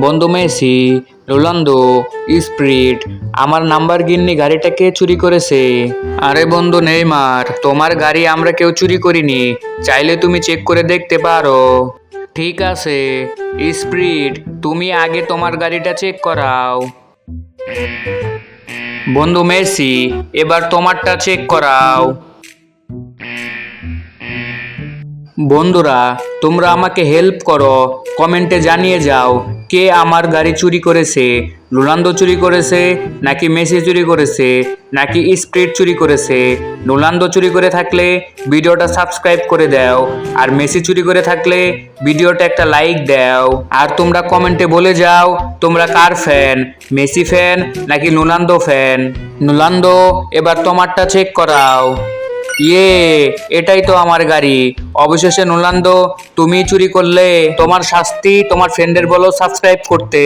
বন্ধু Messi, Ronaldo, spirit, আমার number গিন্নি গাড়িটা কে চুরি করেছে? আরে বন্ধু নেইমার, তোমার গাড়ি আমরা কেউ চুরি করিনি, চাইলে তুমি চেক করে দেখতে পারো। ঠিক আছে, স্প্রিট, তুমি আগে তোমার গাড়িটা চেক করাও। বন্ধু মেসি, এবার তোমারটা চেক করাও। বন্ধুরা, তোমরা আমাকে হেল্প করো, কমেন্টে জানিয়ে যাও কে আমার গাড়ি চুরি করেছে। রোনালদো চুরি করেছে নাকি মেসি চুরি করেছে নাকি স্প্রিট চুরি করেছে? রোনালদো চুরি করে থাকলে ভিডিওটা সাবস্ক্রাইব করে দাও, আর মেসি চুরি করে থাকলে ভিডিওটা একটা লাইক দাও। আর তোমরা কমেন্টে বলে যাও তোমরা কার ফ্যান, মেসি ফ্যান নাকি রোনালদো ফ্যান। রোনালদো, এবার তোমারটা চেক করাও। ইয়ে, এটাই তো আমার গাড়ি। অবশেষে রোনালদো, তুমি চুরি করলে। তোমার শাস্তি তোমার ফ্রেন্ডের বলো সাবস্ক্রাইব করতে।